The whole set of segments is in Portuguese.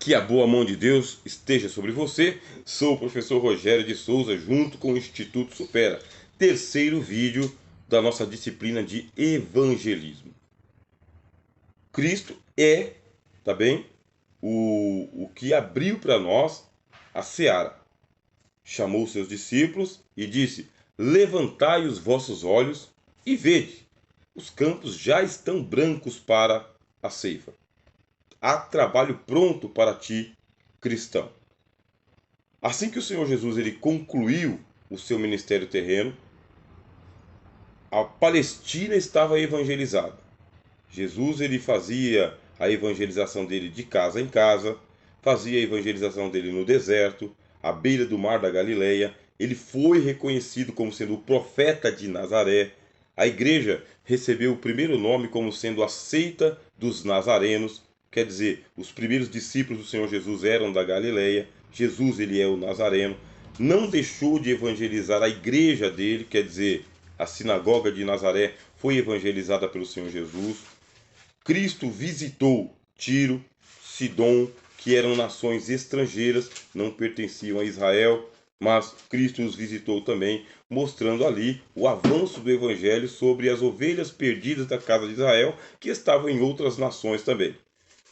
Que a boa mão de Deus esteja sobre você. Sou o professor Rogério de Souza, junto com o Instituto Supera. Terceiro vídeo da nossa disciplina de evangelismo. Cristo é, tá bem, o que abriu para nós a seara. Chamou seus discípulos e disse: levantai os vossos olhos e vede, os campos já estão brancos para a ceifa. Há trabalho pronto para ti, cristão. Assim que o Senhor Jesus ele concluiu o seu ministério terreno, a Palestina estava evangelizada. Jesus ele fazia a evangelização dele de casa em casa, fazia a evangelização dele no deserto, à beira do mar da Galileia. Ele foi reconhecido como sendo o profeta de Nazaré. A igreja recebeu o primeiro nome como sendo a seita dos nazarenos, quer dizer, os primeiros discípulos do Senhor Jesus eram da Galileia. Jesus ele é o nazareno. Não deixou de evangelizar a igreja dele, quer dizer, a sinagoga de Nazaré foi evangelizada pelo Senhor Jesus. Cristo visitou Tiro, Sidom, que eram nações estrangeiras, não pertenciam a Israel, mas Cristo os visitou também, mostrando ali o avanço do evangelho sobre as ovelhas perdidas da casa de Israel, que estavam em outras nações também.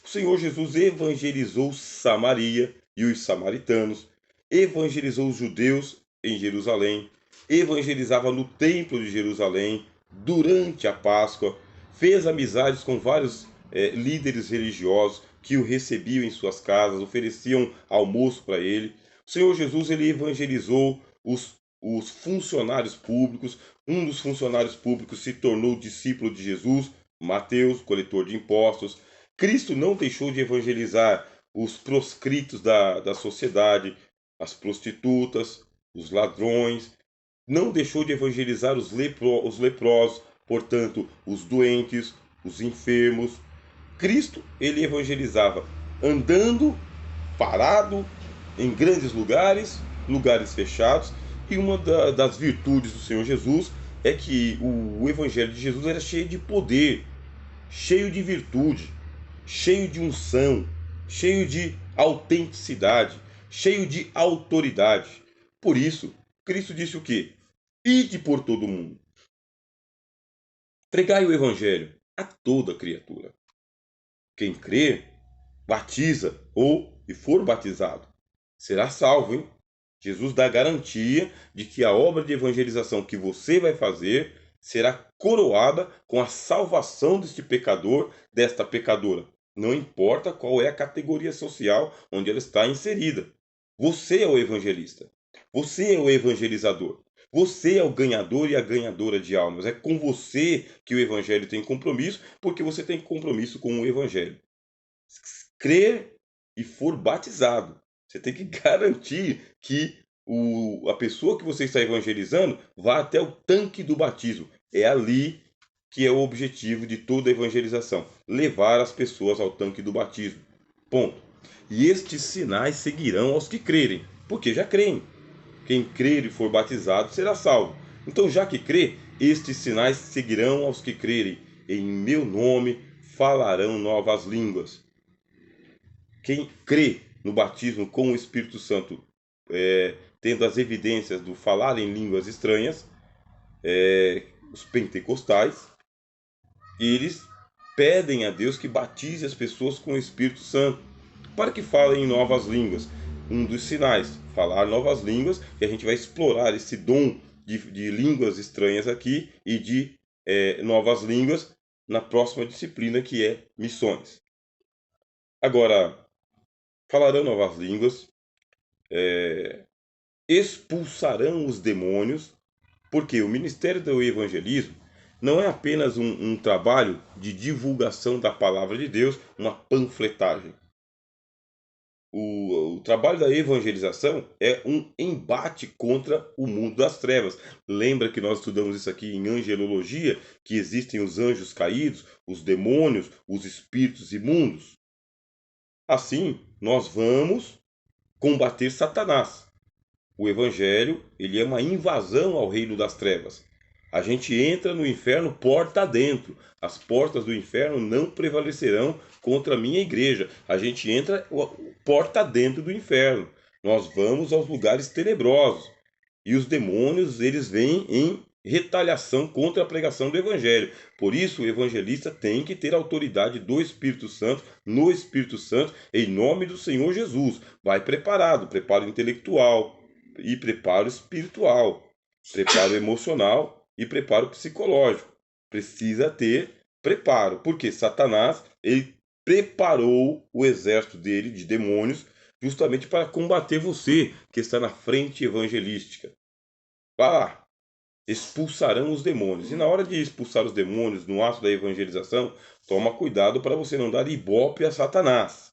O Senhor Jesus evangelizou Samaria e os samaritanos, evangelizou os judeus em Jerusalém, evangelizava no templo de Jerusalém durante a Páscoa, fez amizades com vários líderes religiosos que o recebiam em suas casas, ofereciam almoço para ele. O Senhor Jesus ele evangelizou os funcionários públicos. Um dos funcionários públicos se tornou discípulo de Jesus, Mateus, coletor de impostos. Cristo não deixou de evangelizar os proscritos da sociedade, as prostitutas, os ladrões. Não deixou de evangelizar os leprosos, portanto, os doentes, os enfermos. Cristo, ele evangelizava andando, parado, em grandes lugares, lugares fechados. E uma das virtudes do Senhor Jesus é que o evangelho de Jesus era cheio de poder, cheio de virtude, cheio de unção, cheio de autenticidade, cheio de autoridade. Por isso, Cristo disse o quê? Ide por todo o mundo. Pregai o evangelho a toda criatura. Quem crer, batiza ou e for batizado, será salvo, hein? Jesus dá garantia de que a obra de evangelização que você vai fazer será coroada com a salvação deste pecador, desta pecadora. Não importa qual é a categoria social onde ela está inserida. Você é o evangelista. Você é o evangelizador. Você é o ganhador e a ganhadora de almas. É com você que o evangelho tem compromisso, porque você tem compromisso com o evangelho. Crer e for batizado. Você tem que garantir que a pessoa que você está evangelizando vá até o tanque do batismo. É ali que é o objetivo de toda a evangelização. Levar as pessoas ao tanque do batismo. Ponto. E estes sinais seguirão aos que crerem. Porque já creem. Quem crer e for batizado será salvo. Então, já que crê, estes sinais seguirão aos que crerem. Em meu nome falarão novas línguas. Quem crê no batismo com o Espírito Santo, tendo as evidências do falar em línguas estranhas, os pentecostais, eles pedem a Deus que batize as pessoas com o Espírito Santo, para que falem em novas línguas. Um dos sinais, falar novas línguas, e a gente vai explorar esse dom de línguas estranhas aqui e de novas línguas na próxima disciplina, que é missões. Agora, falarão novas línguas, expulsarão os demônios, porque o ministério do evangelismo não é apenas um trabalho de divulgação da palavra de Deus, uma panfletagem. O trabalho da evangelização é um embate contra o mundo das trevas. Lembra que nós estudamos isso aqui em angelologia, que existem os anjos caídos, os demônios, os espíritos imundos? Assim, nós vamos combater Satanás. O evangelho, ele é uma invasão ao reino das trevas. A gente entra no inferno porta adentro. As portas do inferno não prevalecerão contra a minha igreja. A gente entra porta dentro do inferno. Nós vamos aos lugares tenebrosos. E os demônios, eles vêm em retaliação contra a pregação do evangelho. Por isso, o evangelista tem que ter autoridade do Espírito Santo, no Espírito Santo, em nome do Senhor Jesus. Vai preparado, preparo intelectual e preparo espiritual, preparo emocional e preparo psicológico. Precisa ter preparo, porque Satanás, ele preparou o exército dele de demônios justamente para combater você que está na frente evangelística. Vá lá, expulsarão os demônios. E na hora de expulsar os demônios, no ato da evangelização, toma cuidado para você não dar ibope a Satanás.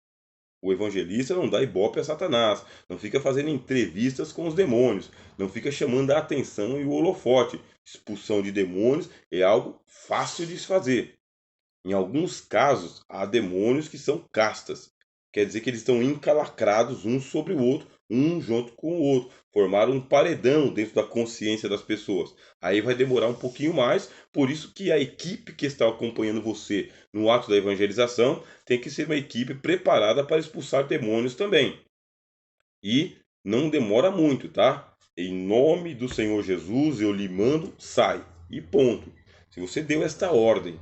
O evangelista não dá ibope a Satanás, não fica fazendo entrevistas com os demônios, não fica chamando a atenção e o holofote. Expulsão de demônios é algo fácil de se fazer. Em alguns casos, há demônios que são castas. Quer dizer que eles estão encalacrados um sobre o outro, um junto com o outro. Formaram um paredão dentro da consciência das pessoas. Aí vai demorar um pouquinho mais, por isso que a equipe que está acompanhando você no ato da evangelização tem que ser uma equipe preparada para expulsar demônios também. E não demora muito, tá? Em nome do Senhor Jesus, eu lhe mando, sai. E ponto. Se você deu esta ordem,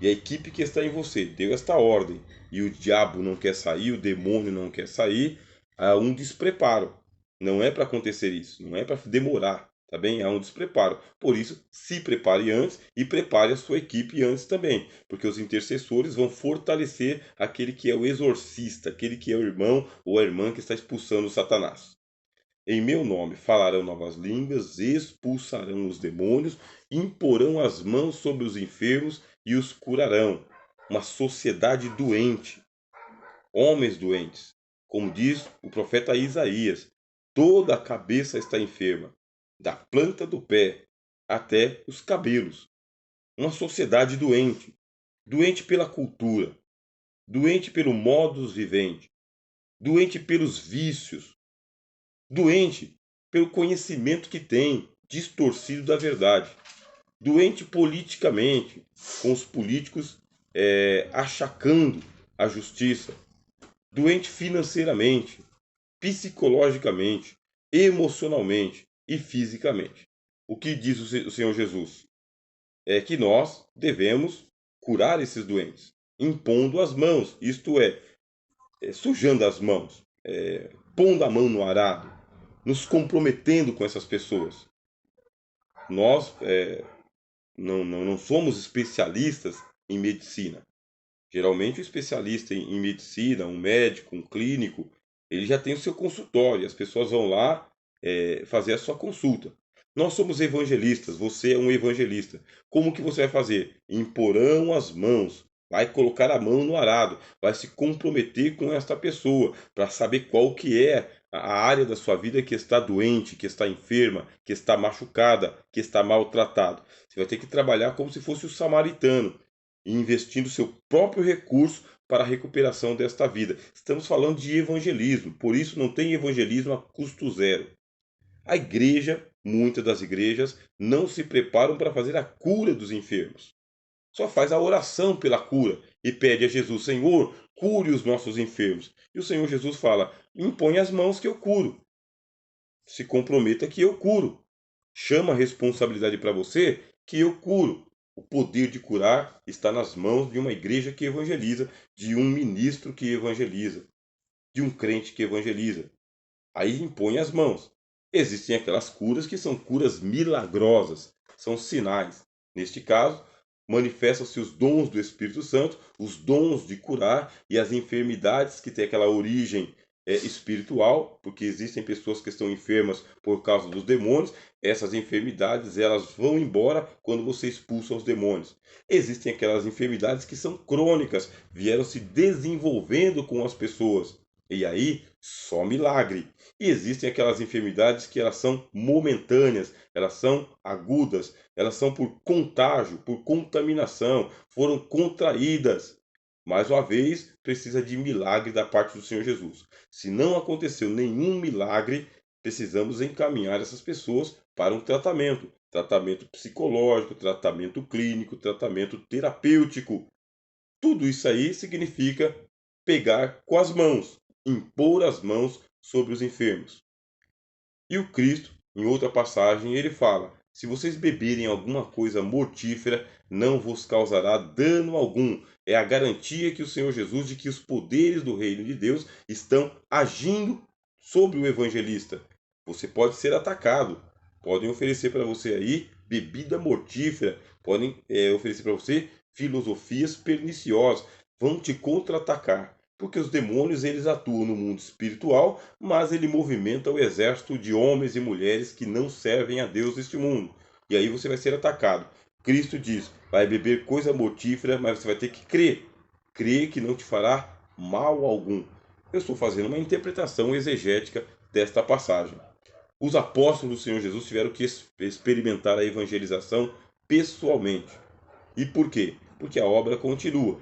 e a equipe que está em você deu esta ordem, e o diabo não quer sair, o demônio não quer sair, há um despreparo. Não é para acontecer isso, não é para demorar, tá bem? Há um despreparo. Por isso, se prepare antes e prepare a sua equipe antes também, porque os intercessores vão fortalecer aquele que é o exorcista, aquele que é o irmão ou a irmã que está expulsando o Satanás. Em meu nome falarão novas línguas, expulsarão os demônios, imporão as mãos sobre os enfermos e os curarão. Uma sociedade doente, homens doentes. Como diz o profeta Isaías, toda a cabeça está enferma, da planta do pé até os cabelos. Uma sociedade doente, doente pela cultura, doente pelo modus vivendi, doente pelos vícios, doente pelo conhecimento que tem, distorcido da verdade. Doente politicamente, com os políticos achacando a justiça. Doente financeiramente, psicologicamente, emocionalmente e fisicamente. O que diz o Senhor Jesus? É que nós devemos curar esses doentes, impondo as mãos, isto é, sujando as mãos, pondo a mão no arado, nos comprometendo com essas pessoas. Nós não somos especialistas em medicina. Geralmente o especialista em medicina, um médico, um clínico, ele já tem o seu consultório, as pessoas vão lá fazer a sua consulta. Nós somos evangelistas, você é um evangelista. Como que você vai fazer? Imporão as mãos, vai colocar a mão no arado, vai se comprometer com esta pessoa para saber qual que é a área da sua vida que está doente, que está enferma, que está machucada, que está maltratado. Você vai ter que trabalhar como se fosse o samaritano, investindo seu próprio recurso para a recuperação desta vida. Estamos falando de evangelismo, por isso não tem evangelismo a custo zero. A igreja, muitas das igrejas, não se preparam para fazer a cura dos enfermos. Só faz a oração pela cura e pede a Jesus: Senhor, cure os nossos enfermos. E o Senhor Jesus fala: impõe as mãos que eu curo. Se comprometa que eu curo. Chama a responsabilidade para você que eu curo. O poder de curar está nas mãos de uma igreja que evangeliza, de um ministro que evangeliza, de um crente que evangeliza. Aí impõe as mãos. Existem aquelas curas que são curas milagrosas, são sinais. Neste caso, manifestam-se os dons do Espírito Santo, os dons de curar e as enfermidades que têm aquela origem espiritual, porque existem pessoas que estão enfermas por causa dos demônios. Essas enfermidades elas vão embora quando você expulsa os demônios. Existem aquelas enfermidades que são crônicas, vieram se desenvolvendo com as pessoas. E aí, só milagre. E existem aquelas enfermidades que elas são momentâneas, elas são agudas, elas são por contágio, por contaminação, foram contraídas. Mais uma vez, precisa de milagre da parte do Senhor Jesus. Se não aconteceu nenhum milagre, precisamos encaminhar essas pessoas para um tratamento. tratamento psicológico, tratamento clínico, tratamento terapêutico. Tudo isso aí significa pegar com as mãos, impor as mãos sobre os enfermos. E o Cristo, em outra passagem, ele fala: se vocês beberem alguma coisa mortífera, não vos causará dano algum. É a garantia que o Senhor Jesus de que os poderes do reino de Deus estão agindo sobre o evangelista. Você pode ser atacado, podem oferecer para você aí bebida mortífera, podem oferecer para você filosofias perniciosas, vão te contra-atacar. Porque os demônios eles atuam no mundo espiritual, mas ele movimenta o exército de homens e mulheres que não servem a Deus neste mundo. E aí você vai ser atacado. Cristo diz: vai beber coisa mortífera, mas você vai ter que crer. Crer que não te fará mal algum. Eu estou fazendo uma interpretação exegética desta passagem. Os apóstolos do Senhor Jesus tiveram que experimentar a evangelização pessoalmente. E por quê? Porque a obra continua.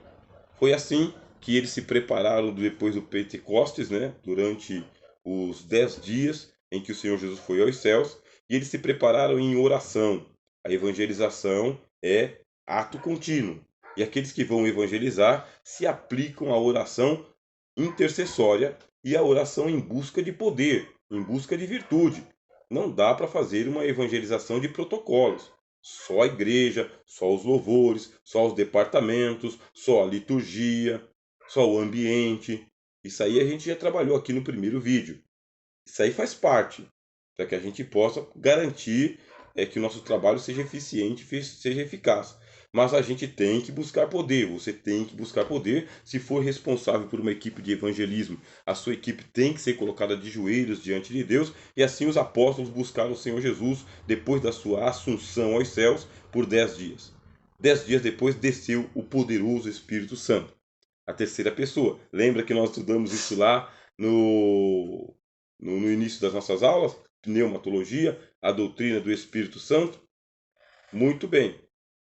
Foi assim que eles se prepararam depois do Pentecostes, né? Durante os 10 dias em que o Senhor Jesus foi aos céus, e eles se prepararam em oração. A evangelização é ato contínuo. E aqueles que vão evangelizar se aplicam à oração intercessória e à oração em busca de poder, em busca de virtude. Não dá para fazer uma evangelização de protocolos. Só a igreja, só os louvores, só os departamentos, só a liturgia, só o ambiente. Isso aí a gente já trabalhou aqui no primeiro vídeo. Isso aí faz parte, para que a gente possa garantir que o nosso trabalho seja eficiente, seja eficaz. Mas a gente tem que buscar poder, você tem que buscar poder se for responsável por uma equipe de evangelismo. A sua equipe tem que ser colocada de joelhos diante de Deus, e assim os apóstolos buscaram o Senhor Jesus depois da sua assunção aos céus por 10 dias. 10 dias depois desceu o poderoso Espírito Santo, a terceira pessoa. Lembra que nós estudamos isso lá no início das nossas aulas? Pneumatologia, a doutrina do Espírito Santo? Muito bem.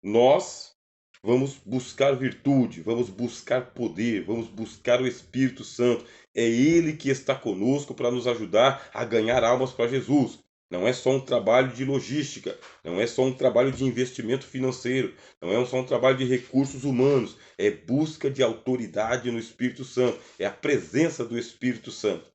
Nós vamos buscar virtude, vamos buscar poder, vamos buscar o Espírito Santo. É Ele que está conosco para nos ajudar a ganhar almas para Jesus. Não é só um trabalho de logística, não é só um trabalho de investimento financeiro, não é só um trabalho de recursos humanos, é busca de autoridade no Espírito Santo, é a presença do Espírito Santo.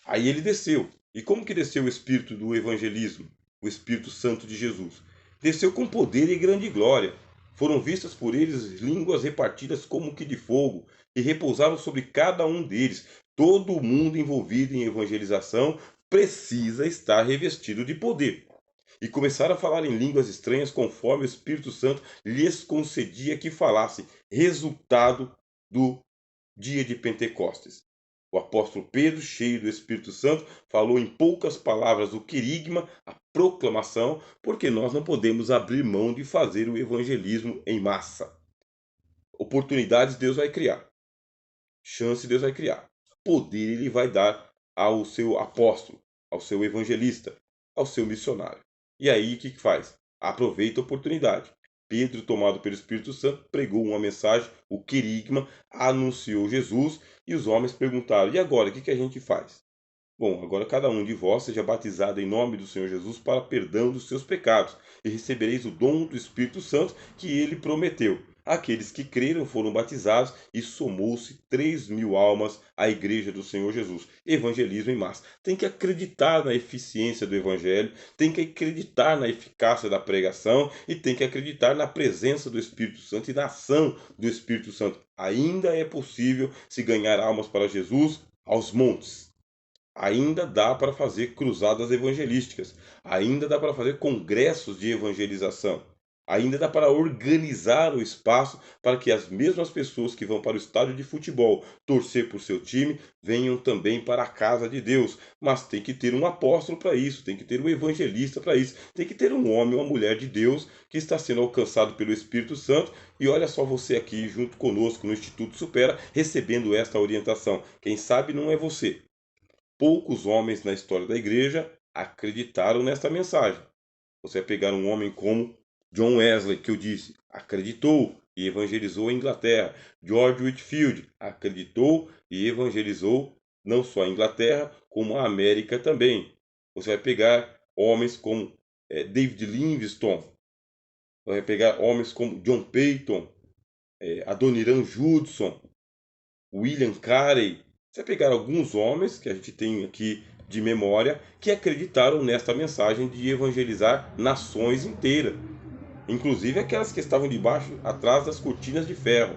Aí ele desceu. E como que desceu o Espírito do evangelismo? O Espírito Santo de Jesus. Desceu com poder e grande glória. Foram vistas por eles línguas repartidas como que de fogo, e repousaram sobre cada um deles. Todo mundo envolvido em evangelização precisa estar revestido de poder. E começaram a falar em línguas estranhas conforme o Espírito Santo lhes concedia que falassem. Resultado do dia de Pentecostes. O apóstolo Pedro, cheio do Espírito Santo, falou em poucas palavras o querigma, a proclamação, porque nós não podemos abrir mão de fazer o evangelismo em massa. Oportunidades Deus vai criar. Chance Deus vai criar. Poder Ele vai dar ao seu apóstolo, ao seu evangelista, ao seu missionário. E aí o que faz? Aproveita a oportunidade. Pedro, tomado pelo Espírito Santo, pregou uma mensagem, o querigma, anunciou Jesus, e os homens perguntaram: e agora, o que a gente faz? Bom, agora cada um de vós seja batizado em nome do Senhor Jesus para perdão dos seus pecados, e recebereis o dom do Espírito Santo que ele prometeu. Aqueles que creram foram batizados, e somou-se 3.000 almas à igreja do Senhor Jesus. Evangelismo em massa. Tem que acreditar na eficiência do evangelho, tem que acreditar na eficácia da pregação, e tem que acreditar na presença do Espírito Santo e na ação do Espírito Santo. Ainda é possível se ganhar almas para Jesus aos montes. Ainda dá para fazer cruzadas evangelísticas, ainda dá para fazer congressos de evangelização, ainda dá para organizar o espaço para que as mesmas pessoas que vão para o estádio de futebol torcer por seu time venham também para a casa de Deus. Mas tem que ter um apóstolo para isso, tem que ter um evangelista para isso, tem que ter um homem ou uma mulher de Deus que está sendo alcançado pelo Espírito Santo. E olha só você aqui junto conosco no Instituto Supera recebendo esta orientação. Quem sabe não é você. Poucos homens na história da igreja acreditaram nesta mensagem. Você vai pegar um homem como John Wesley, que eu disse, acreditou e evangelizou a Inglaterra. George Whitefield acreditou e evangelizou não só a Inglaterra, como a América também. Você vai pegar homens como David Livingstone, vai pegar homens como John Peyton, Adoniran Judson, William Carey. Você vai pegar alguns homens que a gente tem aqui de memória que acreditaram nesta mensagem de evangelizar nações inteiras, inclusive aquelas que estavam debaixo, atrás das cortinas de ferro.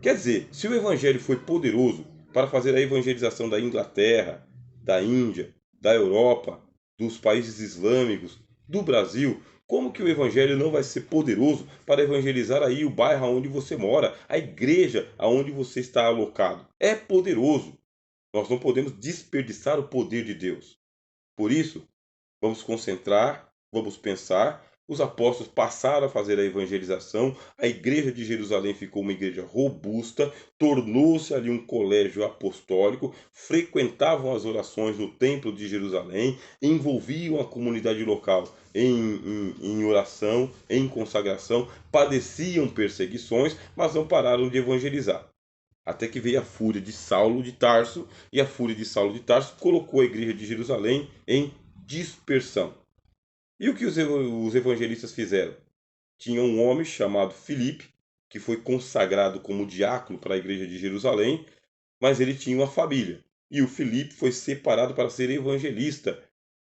Quer dizer, se o evangelho foi poderoso para fazer a evangelização da Inglaterra, da Índia, da Europa, dos países islâmicos, do Brasil, como que o evangelho não vai ser poderoso para evangelizar aí o bairro onde você mora, a igreja aonde você está alocado? É poderoso. Nós não podemos desperdiçar o poder de Deus. Por isso, vamos concentrar, vamos pensar. Os apóstolos passaram a fazer a evangelização, a igreja de Jerusalém ficou uma igreja robusta, tornou-se ali um colégio apostólico, frequentavam as orações no templo de Jerusalém, envolviam a comunidade local em oração, em consagração, padeciam perseguições, mas não pararam de evangelizar. Até que veio a fúria de Saulo de Tarso, e a fúria de Saulo de Tarso colocou a igreja de Jerusalém em dispersão. E o que os evangelistas fizeram? Tinha um homem chamado Filipe, que foi consagrado como diácono para a igreja de Jerusalém, mas ele tinha uma família. E o Filipe foi separado para ser evangelista.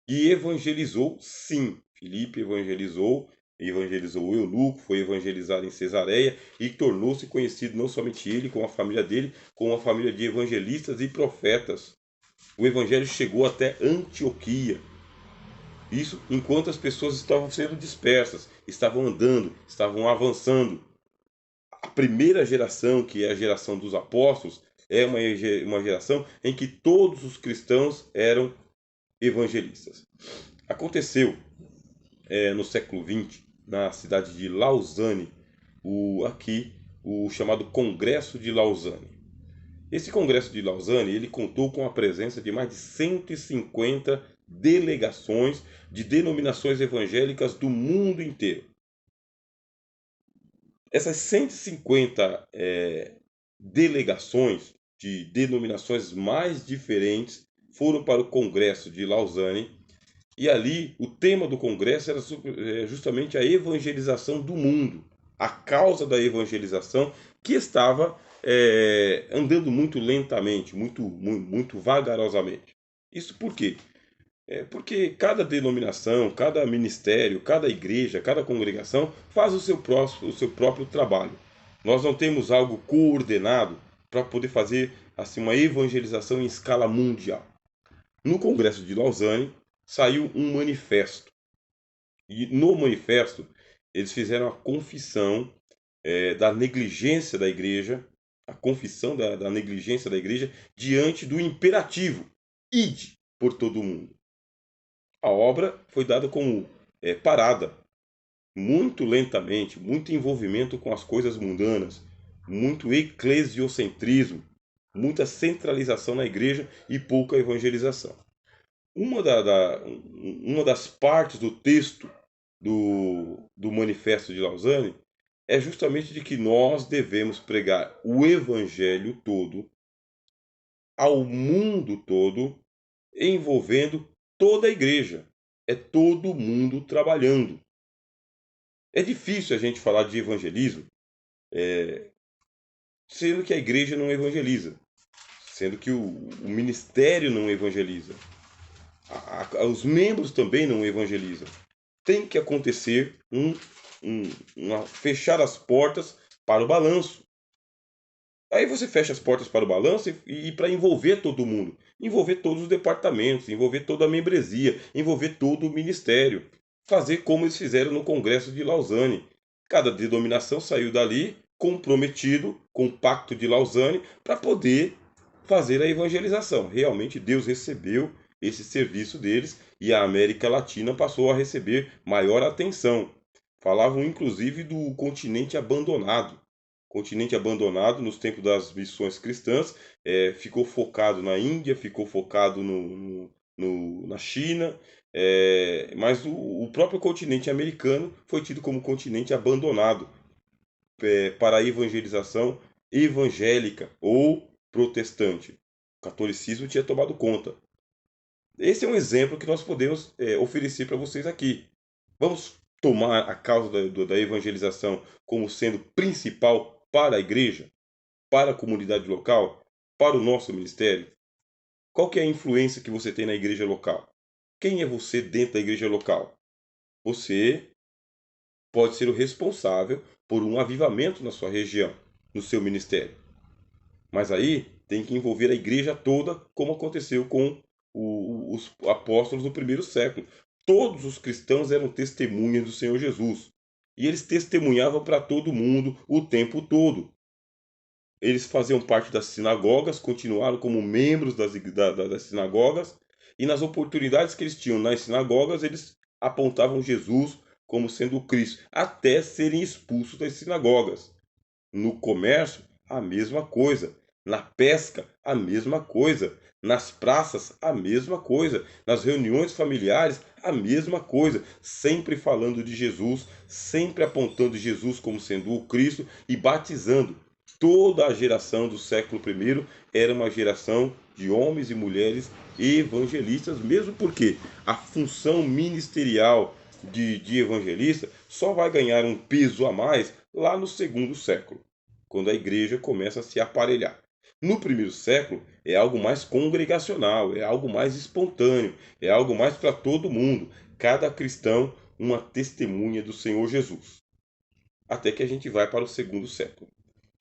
E evangelizou, sim. Filipe evangelizou o eunuco, foi evangelizado em Cesareia e tornou-se conhecido não somente ele, com a família dele, como uma família de evangelistas e profetas. O evangelho chegou até Antioquia. Isso enquanto as pessoas estavam sendo dispersas, estavam andando, estavam avançando. A primeira geração, que é a geração dos apóstolos, é uma geração em que todos os cristãos eram evangelistas. Aconteceu no século XX, na cidade de Lausanne, o chamado Congresso de Lausanne. Esse Congresso de Lausanne ele contou com a presença de mais de 150 delegações de denominações evangélicas do mundo inteiro. Essas 150 delegações de denominações mais diferentes foram para o Congresso de Lausanne, e ali o tema do congresso era justamente a evangelização do mundo, a causa da evangelização que estava andando muito lentamente, muito vagarosamente. Isso por quê? Porque cada denominação, cada ministério, cada igreja, cada congregação faz o seu próprio trabalho. Nós não temos algo coordenado para poder fazer assim uma evangelização em escala mundial. No Congresso de Lausanne saiu um manifesto. E no manifesto eles fizeram a confissão da negligência da igreja, a confissão da negligência da igreja diante do imperativo: ide por todo o mundo. A obra foi dada como parada, muito lentamente, muito envolvimento com as coisas mundanas, muito eclesiocentrismo, muita centralização na igreja e pouca evangelização. Uma das partes do texto do Manifesto de Lausanne é justamente de que nós devemos pregar o evangelho todo ao mundo todo, envolvendo toda a igreja. É todo mundo trabalhando. É difícil a gente falar de evangelismo sendo que a igreja não evangeliza, sendo que o ministério não evangeliza, os membros também não evangelizam. Tem que acontecer fechar as portas para o balanço. Aí você fecha as portas para o balanço e para envolver todo mundo, envolver todos os departamentos, envolver toda a membresia, envolver todo o ministério, fazer como eles fizeram no Congresso de Lausanne. Cada denominação saiu dali comprometido com o Pacto de Lausanne para poder fazer a evangelização. Realmente Deus recebeu esse serviço deles e a América Latina passou a receber maior atenção. Falavam inclusive do continente abandonado. Continente abandonado nos tempos das missões cristãs, ficou focado na Índia, ficou focado na China, mas o próprio continente americano foi tido como continente abandonado para a evangelização evangélica ou protestante. O catolicismo tinha tomado conta. Esse é um exemplo que nós podemos oferecer para vocês aqui. Vamos tomar a causa da evangelização como sendo principal para a igreja, para a comunidade local, para o nosso ministério? Qual que é a influência que você tem na igreja local? Quem é você dentro da igreja local? Você pode ser o responsável por um avivamento na sua região, no seu ministério. Mas aí tem que envolver a igreja toda, como aconteceu com os apóstolos do primeiro século. Todos os cristãos eram testemunhas do Senhor Jesus. E eles testemunhavam para todo mundo o tempo todo. Eles faziam parte das sinagogas, continuaram como membros das sinagogas, e nas oportunidades que eles tinham nas sinagogas, eles apontavam Jesus como sendo o Cristo, até serem expulsos das sinagogas. No comércio, a mesma coisa. Na pesca, a mesma coisa. Nas praças, a mesma coisa. Nas reuniões familiares, a mesma coisa. Sempre falando de Jesus, sempre apontando Jesus como sendo o Cristo e batizando. Toda a geração do século I era uma geração de homens e mulheres evangelistas, mesmo porque a função ministerial de evangelista só vai ganhar um peso a mais lá no segundo século, quando a igreja começa a se aparelhar. No primeiro século é algo mais congregacional, é algo mais espontâneo, é algo mais para todo mundo. Cada cristão uma testemunha do Senhor Jesus. Até que a gente vai para o segundo século.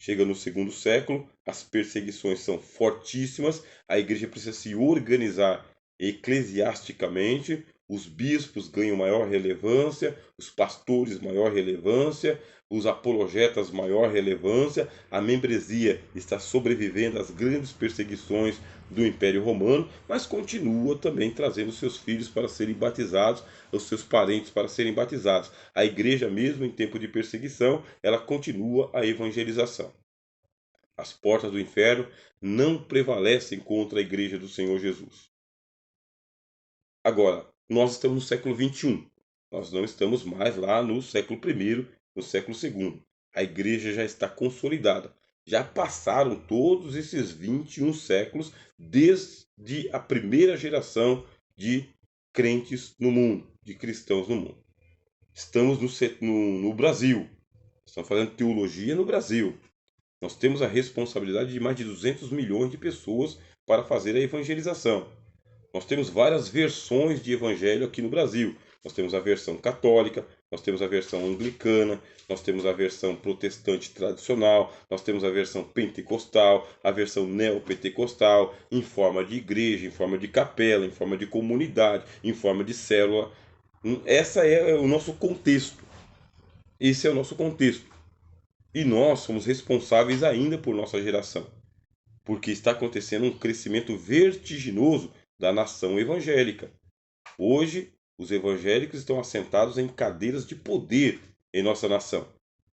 Chega no segundo século, as perseguições são fortíssimas, a igreja precisa se organizar eclesiasticamente, os bispos ganham maior relevância, os pastores maior relevância, os apologetas maior relevância, a membresia está sobrevivendo às grandes perseguições do Império Romano, mas continua também trazendo seus filhos para serem batizados, os seus parentes para serem batizados. A igreja, mesmo em tempo de perseguição, ela continua a evangelização. As portas do inferno não prevalecem contra a igreja do Senhor Jesus. Agora, nós estamos no século XXI. Nós não estamos mais lá no século I, no século II. A igreja já está consolidada. Já passaram todos esses 21 séculos desde a primeira geração de crentes no mundo, de cristãos no mundo. Estamos no Brasil. Estamos fazendo teologia no Brasil. Nós temos a responsabilidade de mais de 200 milhões de pessoas para fazer a evangelização. Nós temos várias versões de evangelho aqui no Brasil. Nós temos a versão católica, nós temos a versão anglicana, nós temos a versão protestante tradicional, nós temos a versão pentecostal, a versão neopentecostal, em forma de igreja, em forma de capela, em forma de comunidade, em forma de célula. Esse é o nosso contexto. Esse é o nosso contexto. E nós somos responsáveis ainda por nossa geração, porque está acontecendo um crescimento vertiginoso da nação evangélica. Hoje, os evangélicos estão assentados em cadeiras de poder em nossa nação,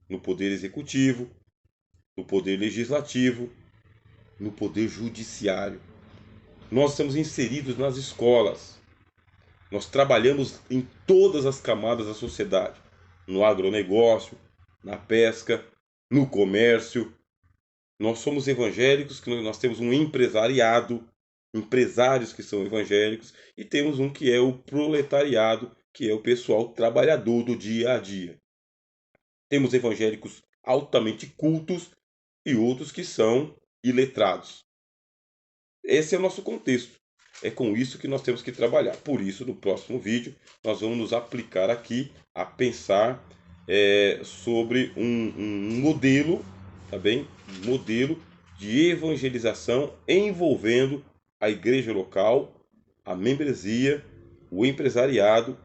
no poder executivo, no poder legislativo, no poder judiciário. Nós estamos inseridos nas escolas. Nós trabalhamos em todas as camadas da sociedade, no agronegócio, na pesca, no comércio. Nós somos evangélicos, que nós temos um empresariado, empresários que são evangélicos, e temos um que é o proletariado, que é o pessoal trabalhador do dia a dia. Temos evangélicos altamente cultos e outros que são iletrados. Esse é o nosso contexto. É com isso que nós temos que trabalhar. Por isso, no próximo vídeo, nós vamos nos aplicar aqui a pensar sobre um modelo, tá bem? Um modelo de evangelização envolvendo a igreja local, a membresia, o empresariado,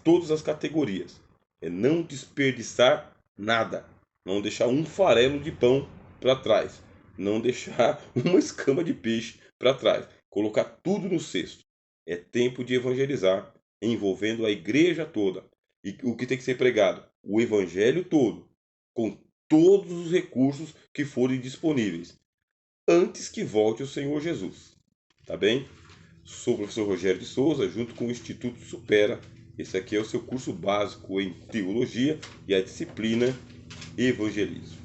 todas as categorias. É não desperdiçar nada. Não deixar um farelo de pão para trás. Não deixar uma escama de peixe para trás. Colocar tudo no cesto. É tempo de evangelizar, envolvendo a igreja toda. E o que tem que ser pregado? O evangelho todo, com todos os recursos que forem disponíveis, antes que volte o Senhor Jesus. Tá bem? Sou o professor Rogério de Souza, junto com o Instituto Supera. Esse aqui é o seu curso básico em teologia e a disciplina Evangelismo.